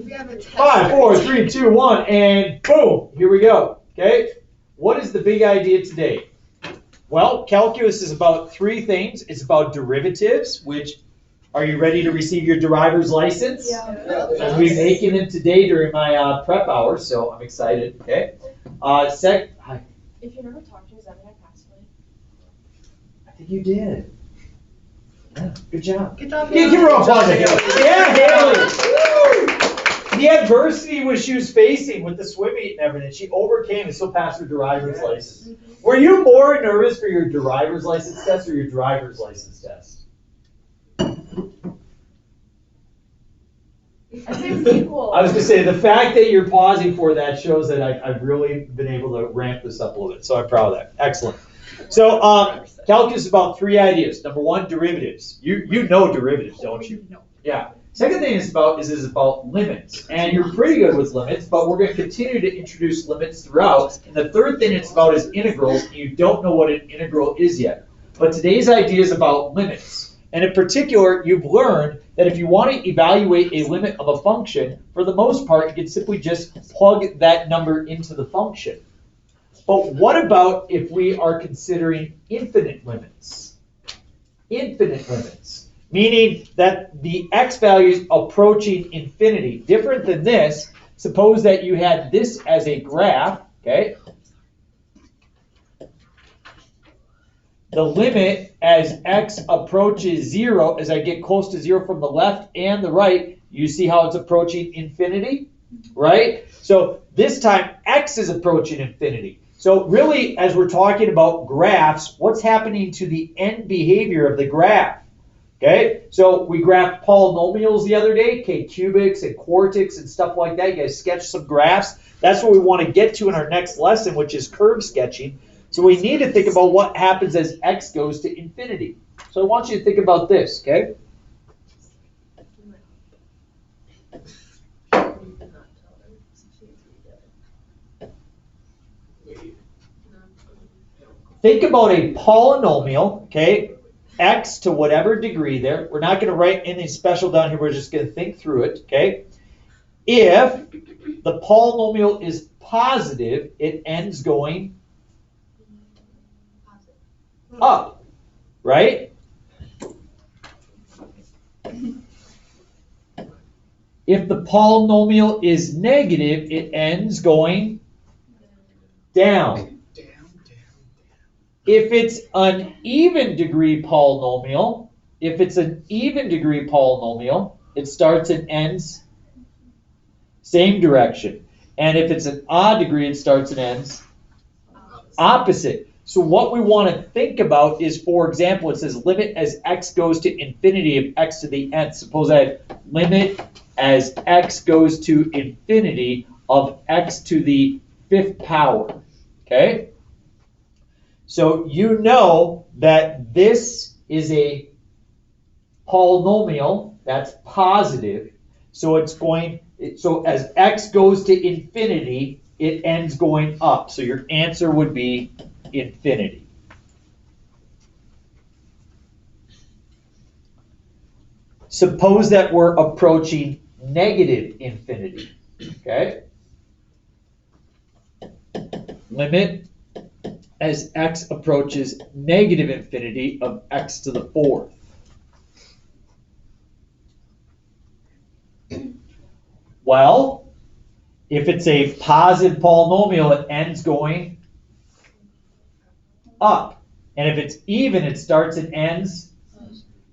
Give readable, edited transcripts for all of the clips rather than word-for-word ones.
We have a test. 5, 4, 3, 2, 1, and boom, here we go. Okay, what is the big idea today? Well, calculus is about three things. It's about derivatives, which, are you ready to receive your driver's license? Yeah. I'll be making them today during my prep hours, so I'm excited. Okay. Hi. If you never talked to me, does that mean I passed away? I think you did. Yeah, good job. Good job. Give her a applause. Yeah, Haley. The adversity which she was facing with the swim meet and everything, she overcame and still passed her driver's license. Were you more nervous for your driver's license test or your driver's license test? I think it's equal. I was going to say, the fact that you're pausing for that shows that I've really been able to ramp this up a little bit. So I'm proud of that. Excellent. So calculus is about three ideas. Number one, derivatives. You know derivatives, don't you? No. Yeah. Second thing is about limits. And you're pretty good with limits, but we're going to continue to introduce limits throughout. And the third thing it's about is integrals. And you don't know what an integral is yet. But today's idea is about limits. And in particular, you've learned that if you want to evaluate a limit of a function, for the most part, you can simply just plug that number into the function. But what about if we are considering infinite limits? Infinite limits. Meaning that the x value is approaching infinity. Different than this, suppose that you had this as a graph, okay? The limit as x approaches 0, as I get close to 0 from the left and the right, you see how it's approaching infinity, right? So this time x is approaching infinity. So really, as we're talking about graphs, what's happening to the end behavior of the graph? Okay, so we graphed polynomials the other day, cubics and quartics and stuff like that. You guys sketched some graphs. That's what we want to get to in our next lesson, which is curve sketching. So we need to think about what happens as x goes to infinity. So I want you to think about this, okay? Think about a polynomial, okay? X to whatever degree there. We're not going to write anything special down here. We're just going to think through it, okay? If the polynomial is positive, it ends going up, right? If the polynomial is negative, it ends going down. If it's an even degree polynomial, it starts and ends same direction. And if it's an odd degree, it starts and ends opposite. So what we want to think about is, for example, it says limit as x goes to infinity of x to the nth. Suppose I have limit as x goes to infinity of x to the 5th power. Okay? So you know that this is a polynomial that's positive. So as x goes to infinity, it ends going up. So your answer would be infinity. Suppose that we're approaching negative infinity. Okay? Limit as x approaches negative infinity of x to the 4th. Well, if it's a positive polynomial, it ends going up. And if it's even, it starts and ends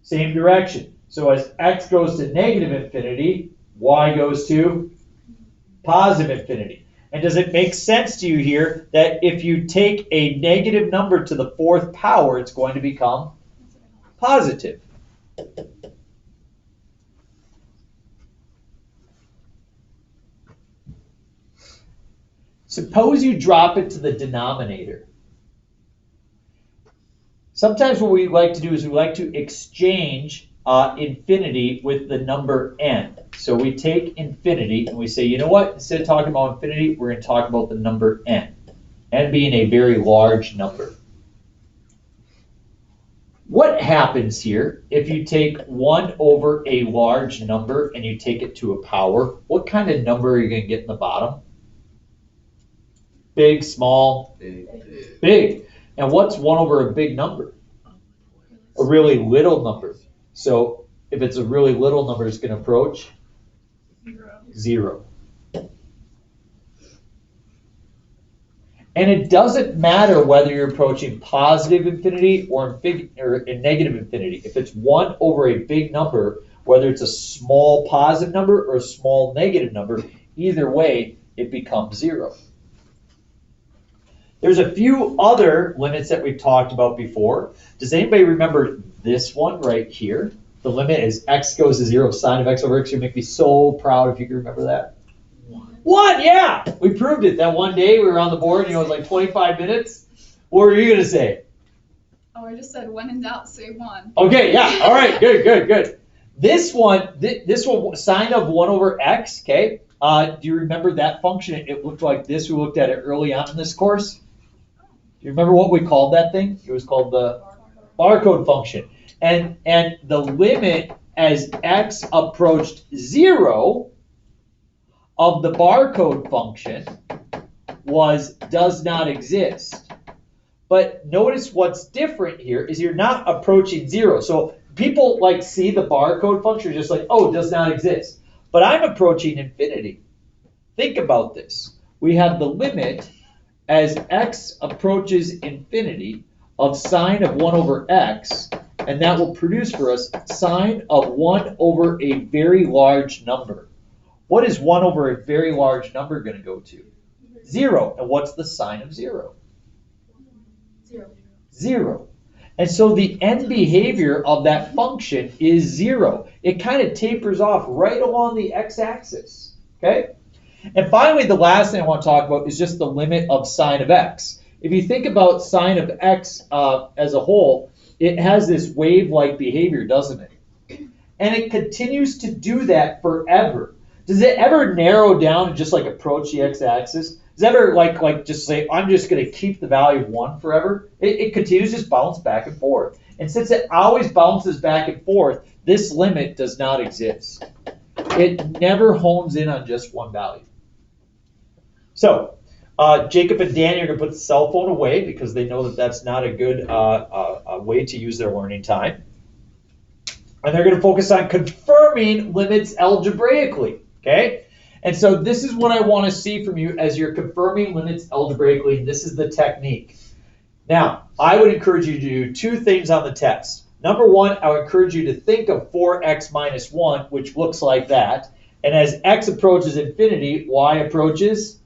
same direction. So as x goes to negative infinity, y goes to positive infinity. And does it make sense to you here that if you take a negative number to the 4th power, it's going to become positive? Suppose you drop it to the denominator. Sometimes what we like to do is we like to exchange infinity with the number n. So we take infinity and we say, you know what? Instead of talking about infinity, we're going to talk about the number n. N being a very large number. What happens here if you take 1 over a large number and you take it to a power? What kind of number are you going to get in the bottom? Big, small? Big. And what's 1 over a big number? A really little number. So if it's a really little number, it's going to approach 0. And it doesn't matter whether you're approaching positive infinity or in negative infinity. If it's 1 over a big number, whether it's a small positive number or a small negative number, either way, it becomes 0. There's a few other limits that we've talked about before. Does anybody remember this one right here? The limit is x goes to 0, sine of x over x. You'd make me so proud if you could remember that. 1, yeah! We proved it that one day we were on the board, it was like 25 minutes. What were you going to say? Oh, I just said when in doubt, say 1. Okay, yeah, all right, good. This one, sine of 1 over x, okay? Do you remember that function? It looked like this. We looked at it early on in this course. Do you remember what we called that thing? It was called the barcode function. And the limit as x approached 0 of the barcode function does not exist. But notice what's different here is you're not approaching 0. So people see the barcode function just like, oh, it does not exist. But I'm approaching infinity. Think about this. We have the limit as x approaches infinity of sine of 1 over x, and that will produce for us sine of 1 over a very large number. What is 1 over a very large number going to go to? 0. And what's the sign of 0? 0. And so the end behavior of that function is 0. It kind of tapers off right along the x-axis. Okay? And finally, the last thing I want to talk about is just the limit of sine of x. If you think about sine of x as a whole, it has this wave-like behavior, doesn't it? And it continues to do that forever. Does it ever narrow down and just approach the x-axis? Does it ever just say, I'm just going to keep the value of 1 forever? It continues to just bounce back and forth. And since it always bounces back and forth, this limit does not exist. It never hones in on just one value. So Jacob and Danny are going to put the cell phone away because they know that that's not a good way to use their learning time. And they're going to focus on confirming limits algebraically. Okay? And so this is what I want to see from you as you're confirming limits algebraically. This is the technique. Now, I would encourage you to do 2 things on the test. Number 1, I would encourage you to think of 4x minus 1, which looks like that. And as x approaches infinity, y approaches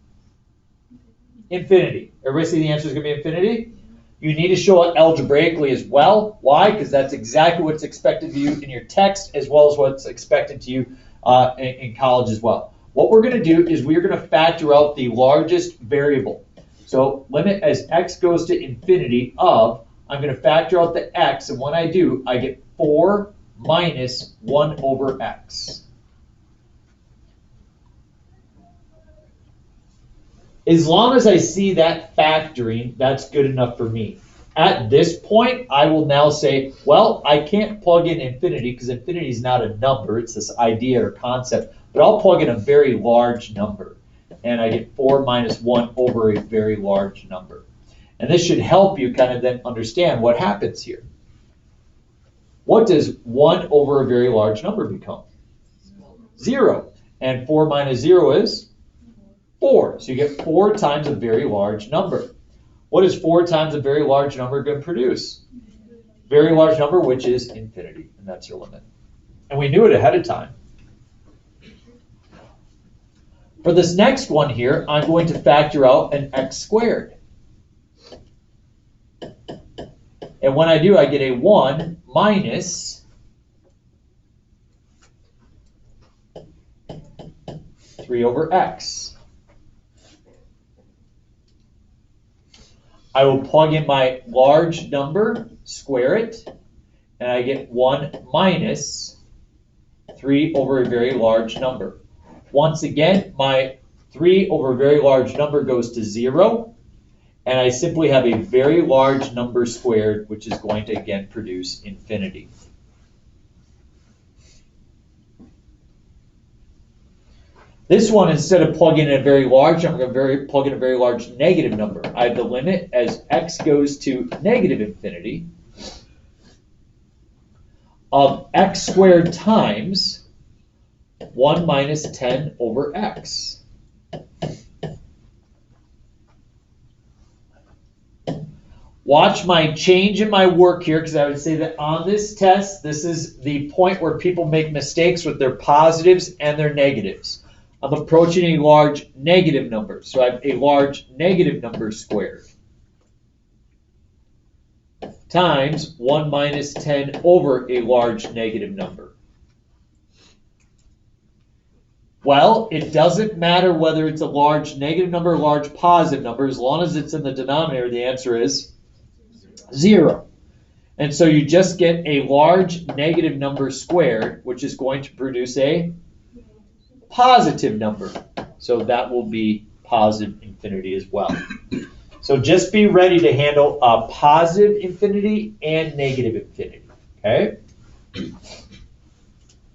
infinity. Everybody see the answer is going to be infinity? You need to show it algebraically as well. Why? Because that's exactly what's expected of you in your text as well as what's expected to you in college as well. What we're going to do is we're going to factor out the largest variable. So limit as x goes to infinity of, I'm going to factor out the x, and when I do, I get 4 minus 1 over x. As long as I see that factoring, that's good enough for me. At this point, I will now say, well, I can't plug in infinity because infinity is not a number. It's this idea or concept. But I'll plug in a very large number. And I get 4 minus 1 over a very large number. And this should help you kind of then understand what happens here. What does 1 over a very large number become? 0. And 4 minus 0 is 4. So you get 4 times a very large number. What is 4 times a very large number going to produce? Very large number, which is infinity. And that's your limit. And we knew it ahead of time. For this next one here, I'm going to factor out an x squared. And when I do, I get a 1 minus 3 over x. I will plug in my large number, square it, and I get 1 minus 3 over a very large number. Once again, my 3 over a very large number goes to 0, and I simply have a very large number squared, which is going to again produce infinity. This one, instead of plugging in a very large number, I'm going to plug in a very large negative number. I have the limit as x goes to negative infinity of x squared times 1 minus 10 over x. Watch my change in my work here, because I would say that on this test, this is the point where people make mistakes with their positives and their negatives. I'm approaching a large negative number, so I have a large negative number squared times 1 minus 10 over a large negative number. Well, it doesn't matter whether it's a large negative number or a large positive number. As long as it's in the denominator, the answer is 0. And so you just get a large negative number squared, which is going to produce a positive number. So that will be positive infinity as well. So just be ready to handle a positive infinity and negative infinity, okay?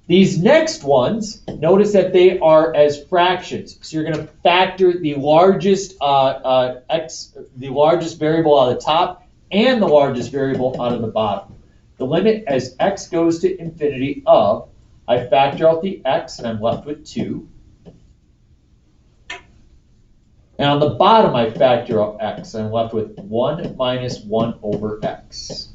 These next ones, notice that they are as fractions. So you're going to factor the largest the largest variable out of the top and the largest variable out of the bottom. The limit as x goes to infinity of, I factor out the x and I'm left with 2. And on the bottom I factor out x and I'm left with 1 minus 1 over x.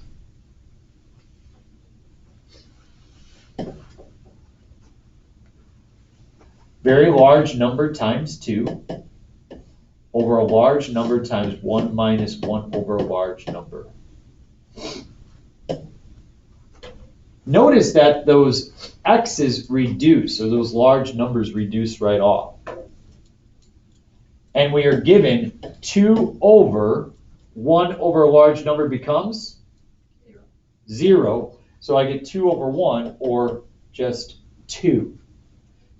Very large number times 2 over a large number times 1 minus 1 over a large number. Notice that those x's reduce, or those large numbers reduce right off. And we are given 2 over 1 over a large number becomes 0. So I get 2 over 1, or just 2.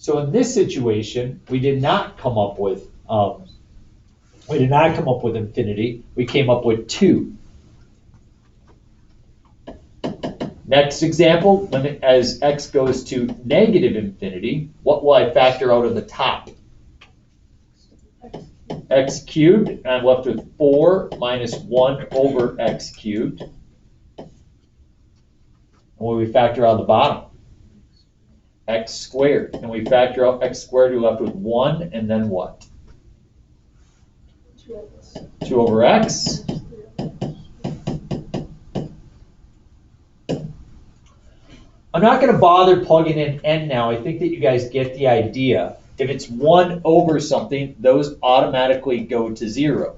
So in this situation, we did not come up with infinity. We came up with 2. Next example, limit as x goes to negative infinity. What will I factor out of the top? X cubed, and I'm left with 4 minus 1 over x cubed. And what do we factor out of the bottom? X squared. And we factor out x squared, we're left with 1, and then what? 2 over x. I'm not going to bother plugging in n now. I think that you guys get the idea. If it's 1 over something, those automatically go to 0.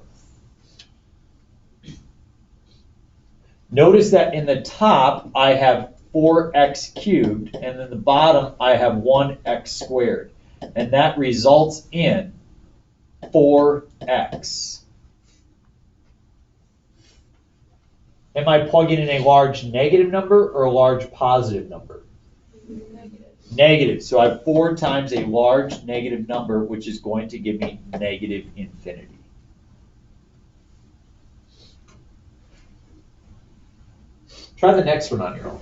Notice that in the top, I have 4x cubed, and in the bottom, I have 1x squared. And that results in 4x. Am I plugging in a large negative number or a large positive number? Negative. So I have 4 times a large negative number, which is going to give me negative infinity. Try the next one on your own.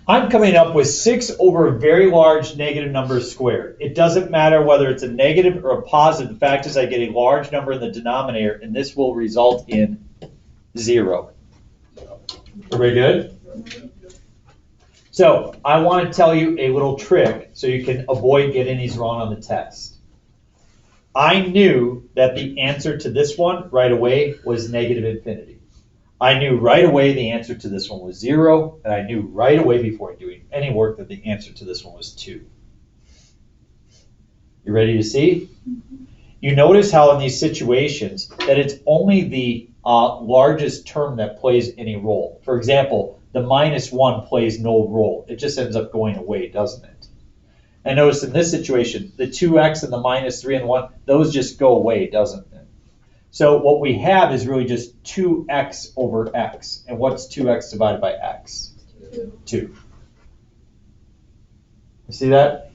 I'm coming up with 6 over a very large negative number squared. It doesn't matter whether it's a negative or a positive. The fact is I get a large number in the denominator, and this will result in 0. Everybody good? So I want to tell you a little trick so you can avoid getting these wrong on the test. I knew that the answer to this one right away was negative infinity. I knew right away the answer to this one was 0, and I knew right away before doing any work that the answer to this one was 2. You ready to see? You notice how in these situations that it's only the largest term that plays any role. For example, the -1 plays no role. It just ends up going away, doesn't it? And notice in this situation, the 2x and the -3 and the 1, those just go away, doesn't it? So what we have is really just 2x over x. And what's 2x divided by x? 2. You see that?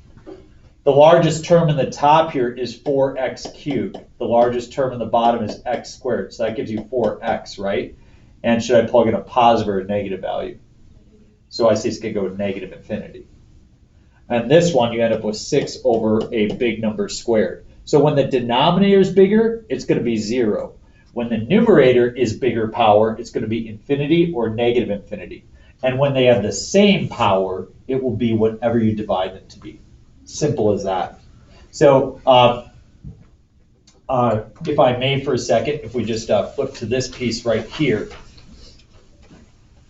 The largest term in the top here is 4x cubed. The largest term in the bottom is x squared. So that gives you 4x, right? And should I plug in a positive or a negative value? So I say it's going to go to negative infinity. And this one, you end up with 6 over a big number squared. So when the denominator is bigger, it's going to be 0. When the numerator is bigger power, it's going to be infinity or negative infinity. And when they have the same power, it will be whatever you divide them to be. Simple as that. So if I may for a second, if we just flip to this piece right here,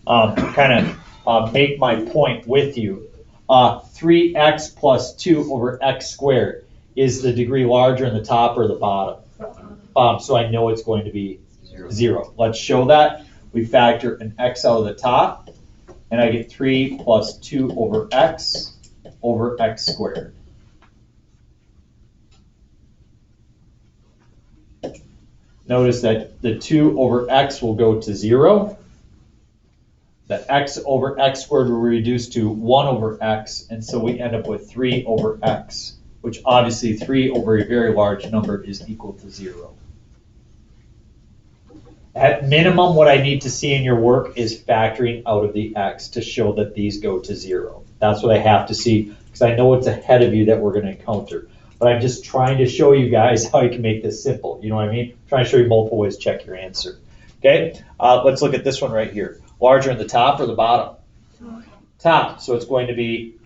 kind of make my point with you. 3x plus 2 over x squared. Is the degree larger in the top or the bottom? So I know it's going to be 0. Let's show that. We factor an x out of the top, and I get 3 plus 2 over x squared. Notice that the 2 over x will go to 0. The x over x squared will reduce to 1 over x, and so we end up with 3 over x. Which obviously 3 over a very large number is equal to 0. At minimum, what I need to see in your work is factoring out of the x to show that these go to 0. That's what I have to see, because I know it's ahead of you that we're going to encounter. But I'm just trying to show you guys how you can make this simple. You know what I mean? I'm trying to show you multiple ways to check your answer. Okay, let's look at this one right here. Larger in the top or the bottom? Top. So it's going to be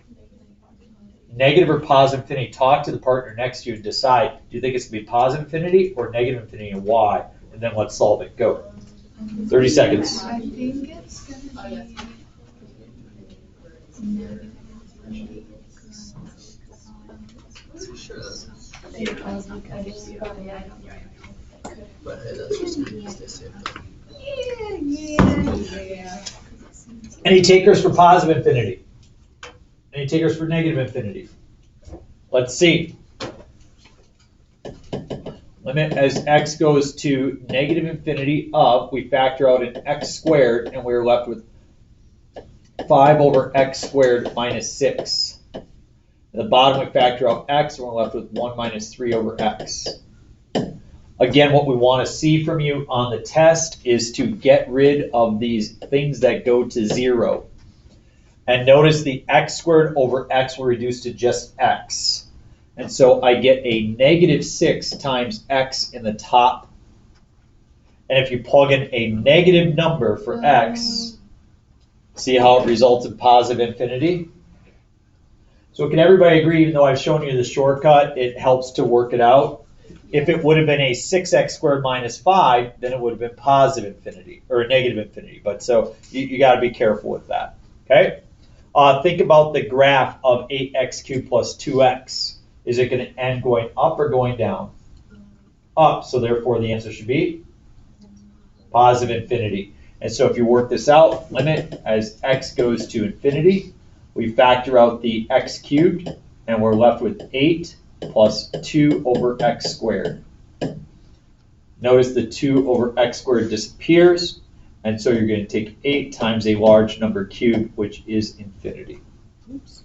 negative or positive infinity. Talk to the partner next to you and decide, do you think it's going to be positive infinity or negative infinity, and why? And then let's solve it. Go. 30 seconds. I think it's gonna be negative infinity. Yeah. Any takers for positive infinity? Any takers for negative infinity? Let's see. Limit as x goes to negative infinity of, we factor out an x squared, and we're left with 5 over x squared minus 6. At the bottom, we factor out x, and we're left with 1 minus 3 over x. Again, what we want to see from you on the test is to get rid of these things that go to 0. And notice the x squared over x will reduce to just x. And so I get a negative 6 times x in the top. And if you plug in a negative number for x, see how it results in positive infinity? So can everybody agree, even though I've shown you the shortcut, it helps to work it out? If it would have been a 6x squared minus 5, then it would have been positive infinity, or negative infinity. But so you got to be careful with that, okay? Think about the graph of 8x cubed plus 2x. Is it going to end going up or going down? Up, so therefore the answer should be positive infinity. And so if you work this out, limit as x goes to infinity, we factor out the x cubed, and we're left with 8 plus 2 over x squared. Notice the 2 over x squared disappears, and so you're going to take 8 times a large number cubed, which is infinity. Oops.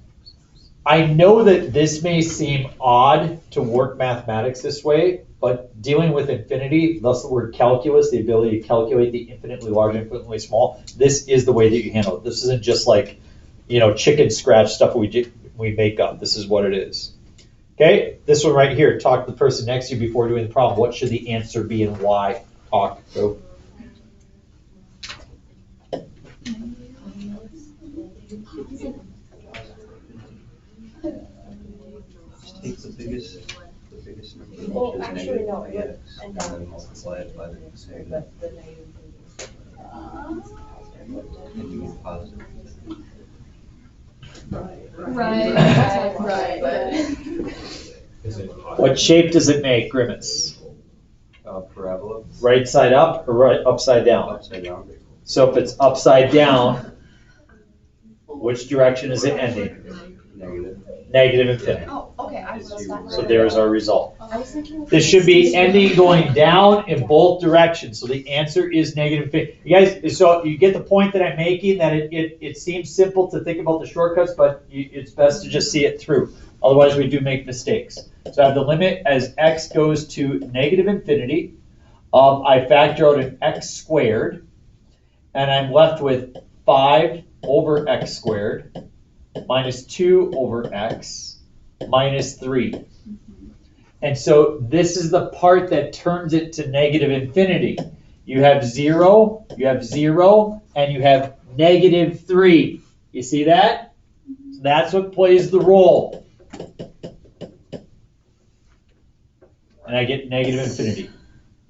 I know that this may seem odd to work mathematics this way, but dealing with infinity, thus the word calculus, the ability to calculate the infinitely large, infinitely small, this is the way that you handle it. This isn't just like, chicken scratch stuff we make up. This is what it is. Okay, this one right here. Talk to the person next to you before doing the problem. What should the answer be and why? Talk. Go. Take the biggest number. Well, which is actually, negative no, it would x, end and up then multiply it by the same, But the negative and you get positive. Right, What shape does it make, Grimace? Parabola, Right side up or right upside down? upside down. So if it's upside down, which direction is it ending? Negative. Negative infinity. Oh, okay, I was that. So there's our result. I was thinking. This should be ending going down in both directions. So the answer is negative infinity. You guys, so you get the point that I'm making, that it seems simple to think about the shortcuts, but it's best to just see it through. Otherwise, we do make mistakes. So I have the limit as x goes to negative infinity. I factor out an x squared, and I'm left with 5 over x squared minus 2 over x minus 3. And so this is the part that turns it to negative infinity. You have 0, and you have negative 3. You see that? So that's what plays the role. And I get negative infinity.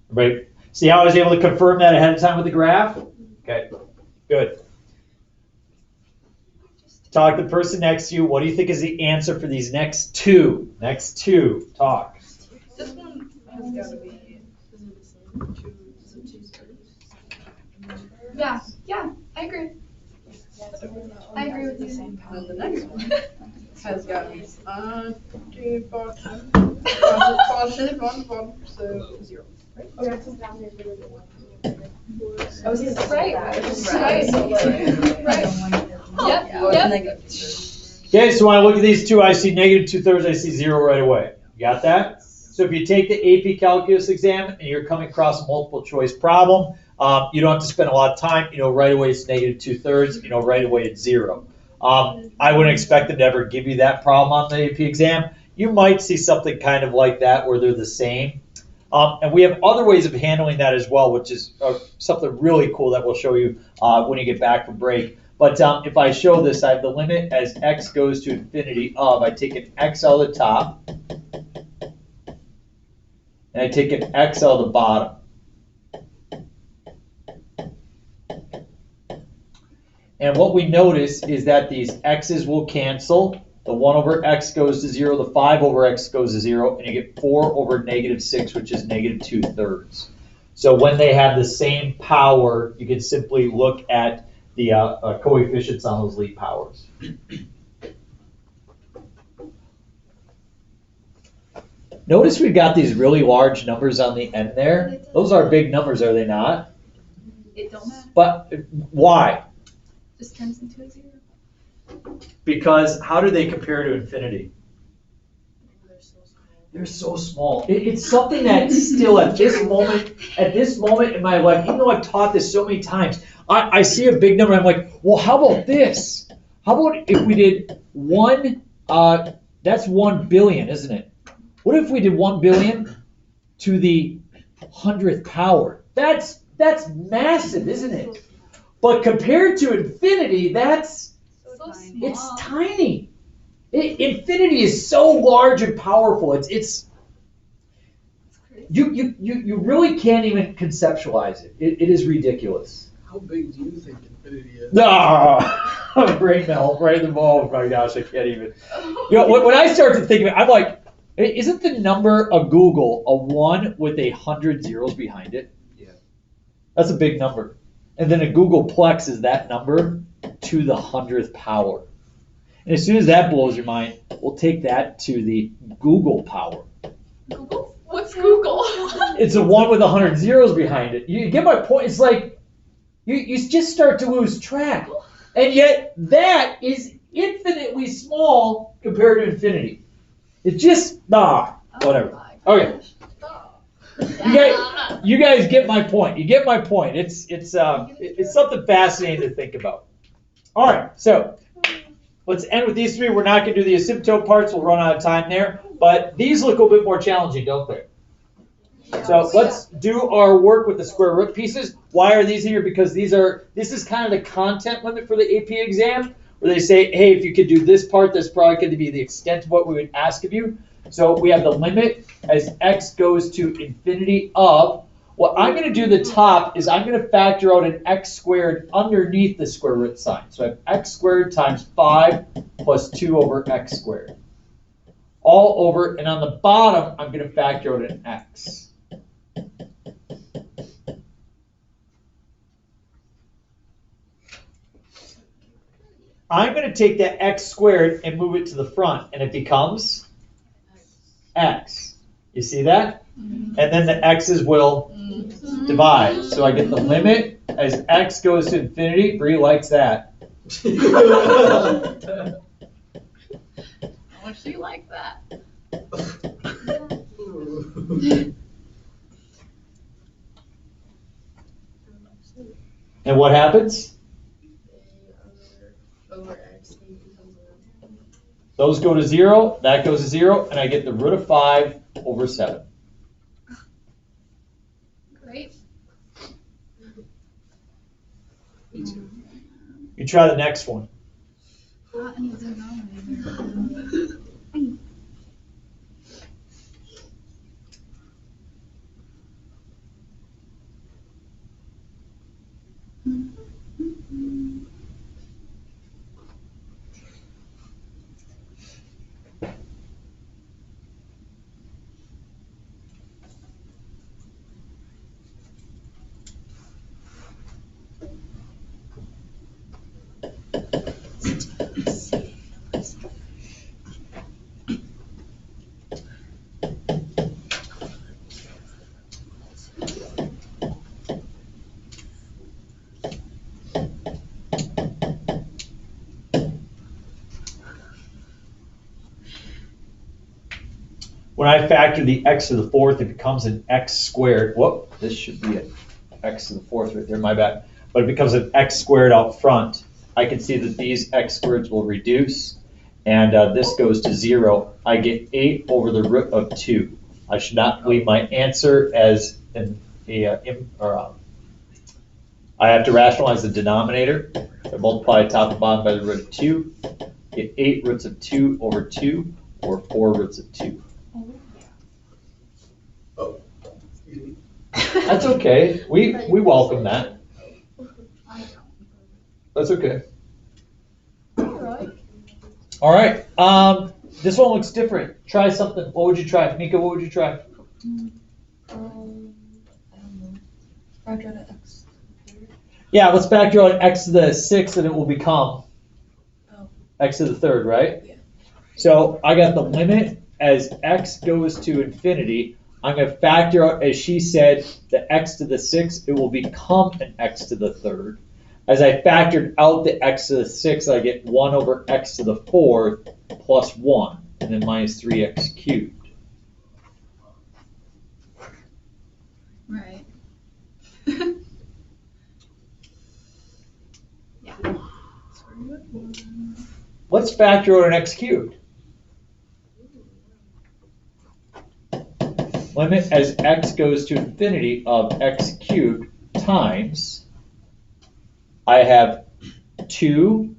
Right? See how I was able to confirm that ahead of time with the graph? Okay, good. Talk to the person next to you. What do you think is the answer for these next two? Next two. Talk. This one has got to be. Yeah, I agree. I agree with you. And the next one has got to be positive on the bottom, so 0. Okay, so down here, there was a one. I was gonna say Right. Right. Yep. Okay, so when I look at these two, I see negative 2/3, I see 0 right away. You got that? So if you take the AP Calculus exam and you're coming across a multiple choice problem, you don't have to spend a lot of time. Right away it's negative 2/3. Right away it's 0. I wouldn't expect them to ever give you that problem on the AP exam. You might see something kind of like that where they're the same. And we have other ways of handling that as well, which is something really cool that we'll show you when you get back from break. But if I show this, I have the limit as x goes to infinity of, I take an x out of the top, and I take an x out of the bottom. And what we notice is that these x's will cancel. The 1 over x goes to 0, the 5 over x goes to 0, and you get 4 over negative 6, which is negative 2/3. So when they have the same power, you can simply look at the coefficients on those lead powers. Notice we've got these really large numbers on the end there. Those are big numbers, are they not? It don't matter. But why? Just turns into a 0. Because how do they compare to infinity? They're so small. It's something that still at this moment in my life, even though I've taught this so many times, I see a big number and I'm like, well, how about this? How about if we did that's 1 billion, isn't it? What if we did 1 billion to the 100th power? That's massive, isn't it? But compared to infinity, it's tiny. Infinity is so large and powerful. You really can't even conceptualize it. It is ridiculous. How big do you think infinity is? No, brain melt right in the ball. Oh my gosh, I can't even. When I start to think of it, I'm like, isn't the number of Google a 1 with 100 zeros behind it? Yeah. That's a big number. And then a Googleplex is that number to the 100th power. And as soon as that blows your mind, we'll take that to the Google power. Google? What's Google? It's a 1 with 100 zeros behind it. You get my point? It's like you just start to lose track. And yet that is infinitely small compared to infinity. It's just, whatever. Okay. You guys get my point. You get my point. It's something fascinating to think about. All right, so let's end with these three. We're not gonna do the asymptote parts, we'll run out of time there, but these look a little bit more challenging, don't they? So let's do our work with the square root pieces. Why are these here? Because this is kind of the content limit for the AP exam, where they say, hey, if you could do this part, that's probably going to be the extent of what we would ask of you. So we have the limit as x goes to infinity of, what I'm going to do the top is I'm going to factor out an x squared underneath the square root sign. So I have x squared times 5 plus 2 over x squared. All over, and on the bottom, I'm going to factor out an x. I'm going to take that x squared and move it to the front, and it becomes x. You see that? And then the x's will divide. So I get the limit as x goes to infinity. Bree likes that. How much do you like that? And what happens? Those go to 0, that goes to 0, and I get the root of 5 over 7. Great. You try the next one. Not in the denominator. When I factor the x to the fourth, it becomes an x squared. Whoop, this should be an x to the fourth right there, my bad. But it becomes an x squared out front. I can see that these x squareds will reduce, and this goes to 0. I get 8 over the root of 2. I should not leave my answer as I have to rationalize the denominator. I multiply top and bottom by the root of 2. Get 8 roots of 2 over 2, or 4 roots of 2. Oh, excuse me. That's okay. We welcome that. That's okay. All right. This one looks different. Try something. What would you try? Mika, what would you try? I don't know. Factor out x. Yeah, let's factor out x to the 6th and it will become x to the 3rd, right? Yeah. So I got the limit as x goes to infinity. I'm going to factor out, as she said, the x to the 6th. It will become an x to the 3rd. As I factored out the x to the 6th, I get 1 over x to the 4th plus 1, and then minus 3x cubed. Right. Yeah. Let's factor out an x cubed. Limit as x goes to infinity of x cubed times, I have 2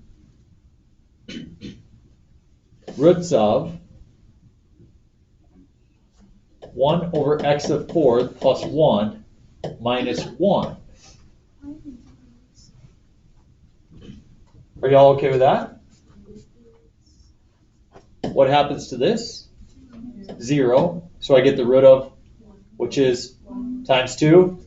roots of 1 over x to the 4th plus 1 minus 1. Are y'all okay with that? What happens to this? 0. So I get the root of, which is times 2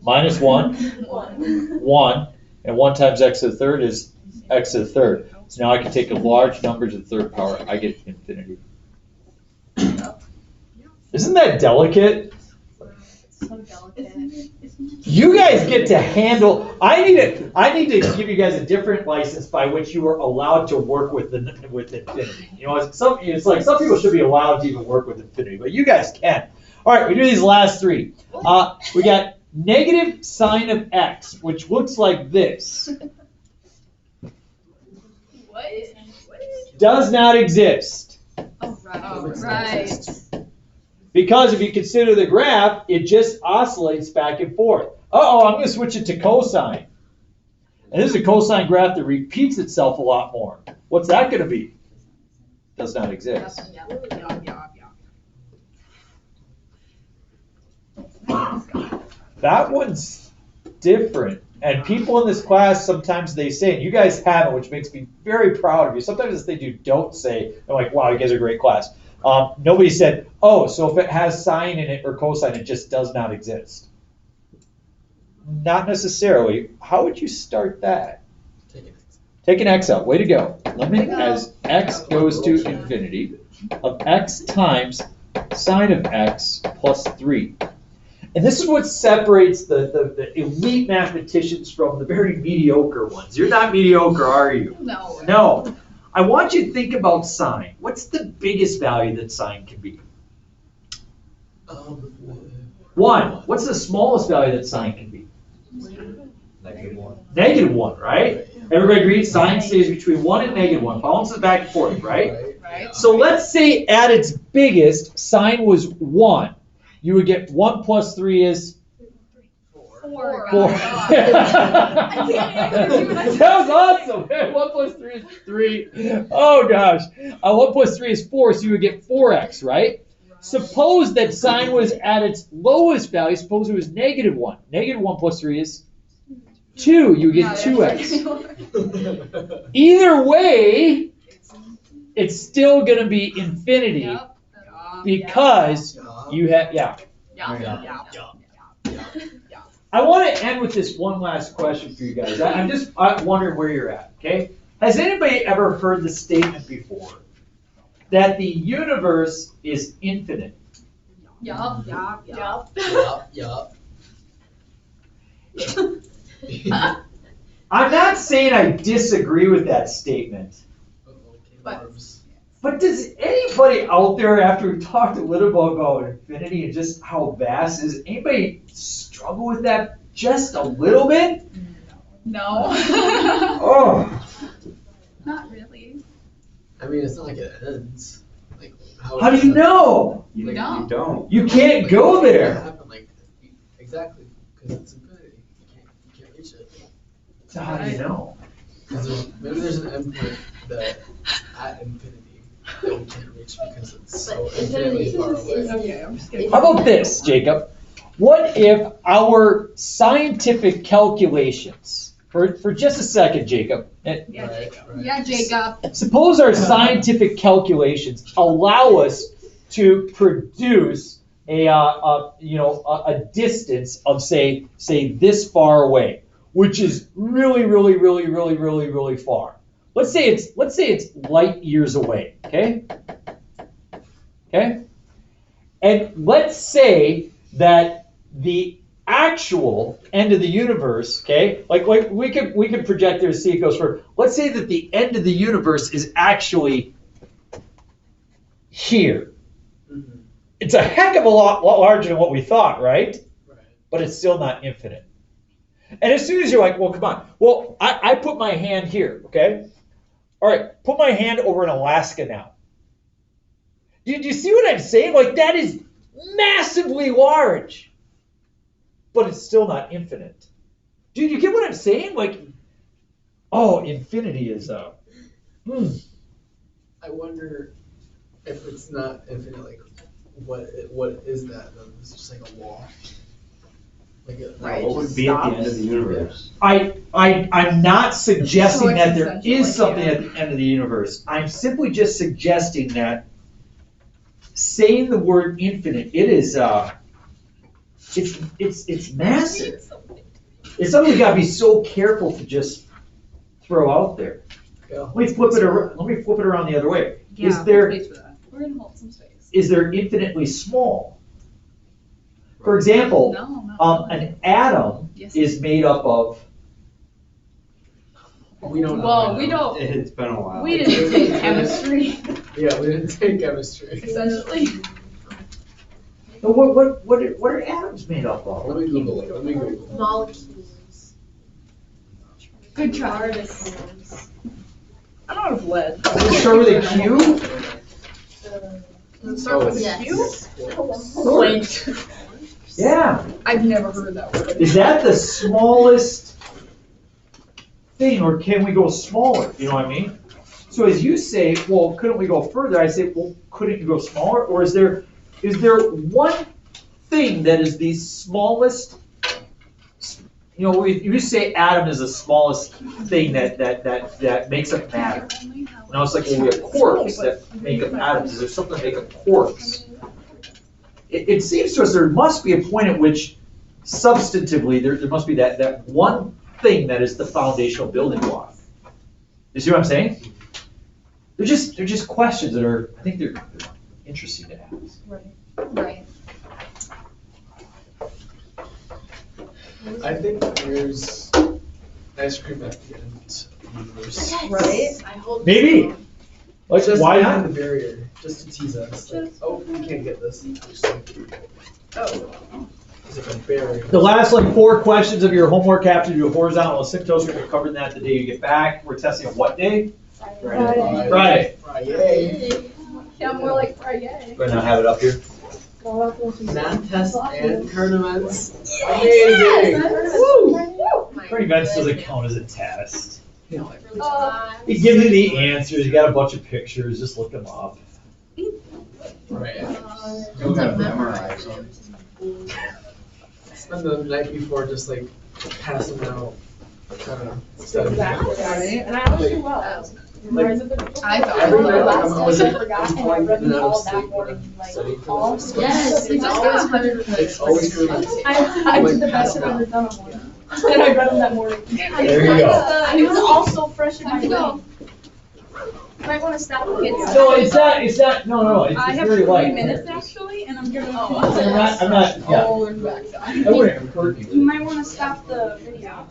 minus 1, 1. And 1 times x to the 3rd is x to the 3rd. So now I can take a large number to the 3rd power. I get infinity. Isn't that delicate? So delicate. You guys get to handle. I need to give you guys a different license by which you are allowed to work with infinity. You know, it's like some people should be allowed to even work with infinity, but you guys can. All right, we do these last 3. We got negative sine of x, which looks like this. What? does not exist. Oh, right. Oh, Right. Because if you consider the graph, it just oscillates back and forth. Uh-oh, I'm gonna switch it to cosine. And this is a cosine graph that repeats itself a lot more. What's that gonna be? Does not exist. Yeah, yeah, yeah. That one's different. And people in this class, sometimes they say, and you guys have it, which makes me very proud of you. Sometimes it's things you don't say. I'm like, wow, you guys are a great class. Nobody said, oh, so if it has sine in it or cosine, it just does not exist. Not necessarily. How would you start that? Take an x out. Way to go. Limit as x goes to infinity of x times sine of x plus 3. And this is what separates the elite mathematicians from the very mediocre ones. You're not mediocre, are you? No. No. I want you to think about sine. What's the biggest value that sine can be? 1. What's the smallest value that sine can be? -1. -1, right? Everybody agrees sine stays between 1 and -1. Bounces back and forth, right? Right? So let's say at its biggest, sine was 1. You would get 1 plus 3 is 4. 4. I can't even do it. That was awesome. 1 plus 3 is 3. Oh gosh. 1 plus 3 is 4, so you would get 4x, right? Suppose that sine was at its lowest value. Suppose it was -1. -1 plus 3 is 2. You get 2x. Either way, it's still going to be infinity Yep. because you have, Yeah. I want to end with this one last question for you guys. I'm just wondering where you're at, okay? Has anybody ever heard the statement before that the universe is infinite? Yup. Yeah. Yup. I'm not saying I disagree with that statement, but does anybody out there, after we've talked a little bit about infinity and just how vast is, anybody struggle with that just a little bit? No. Oh, Not really. I mean, it's not like it ends. Like, how do you know? You You don't. don't. You can't go there. Happen, like, exactly, because it's infinity. You can't reach it. So how do you know? Because maybe there's an endpoint that at infinity that we can't reach because it's so But infinitely infinity far is- away. Okay, I'm just kidding. How about this, Jacob? What if our scientific calculations, for just a second, Jacob, Right. Yeah, Jacob. suppose our scientific calculations allow us to produce a distance of say this far away, which is really far. Let's say it's light years away, okay? Okay? And let's say that the actual end of the universe, okay? Like we could project there to see it goes further. Let's say that the end of the universe is actually here. Mhm. It's a heck of a lot larger than what we thought, right? Right. But it's still not infinite. And as soon as you're like, well, come on. Well, I put my hand here, okay? All right, put my hand over in Alaska now. Do you see what I'm saying? Like, that is massively large. But it's still not infinite. Do you get what I'm saying? Like, oh, infinity is, I wonder if it's not infinite, like, what is that then? Is it just like a wall? Like a, Right. What would be at the end of the universe? I'm not suggesting So that there existential, is like, something yeah. at the end of the universe. I'm simply just suggesting that saying the word infinite, it is it's massive. It's something you gotta be so careful to just throw out there. Yeah. Let me flip it around the other way. Yeah, Is space for that. We're gonna hold some space. there infinitely small? For example, No, not really. an atom Yes. is made up of. We don't know. Well, right we now. don't. It's been a while. We didn't take chemistry, Yeah, we didn't take chemistry. essentially. What are atoms made up of? Let me Google it. Let me Google it. Molecules. Good try. Particles. I don't know what a with lead. Does it start with a Q? Does it start with a Yes. Q? Point. Yeah. I've never heard that word. Is that the smallest thing, or can we go smaller? You know what I mean? So as you say, well, couldn't we go further? I say, well, couldn't you go smaller? Or is there one thing that is the smallest? You know, you say atom is the smallest thing that makes up matter. Now it's like, well, we have quarks that make up atoms. Is there something that make up quarks? It seems to us there must be a point at which substantively there must be that one thing that is the foundational building block. You see what I'm saying? They're just questions that are, I think they're interesting to ask. Right. I think there's ice cream at the end of the universe. Right? I hope Maybe. so. Like, Just why behind not? the barrier, just to tease us. Like, oh, we can't get this. Just like, Oh. there's like a barrier. The last 4 questions of your homework have to do horizontal asymptotes. We're gonna cover that the day you get back. We're testing on what day? Friday. Friday. Friday. Yeah, more like Friday. We're gonna have it up here. Math tests and tournaments. Amazing. Current events doesn't count as a test. Uh, It gives you the answers. You got a bunch of pictures. Just look them up. Right. You gotta memorize them. Spend the night before just like passing out. Kind of studying. Exactly. And I always do well. Memorize it the day before. I thought Every I night, was I'm I always just like, forgot and I I'm read them out of all that sleep, morning, like, studying for all. this. Yes, It's always 100%. It's always good. I did the best I've ever done on one. And I read them that morning. There you go. And it was all so fresh in my brain. Might wanna stop the kids. No, it's not, no, it's I have very 3 light. minutes actually, and I'm gonna. I'm not, yeah. Oh, and back. I wouldn't hurt You you. might wanna stop the video.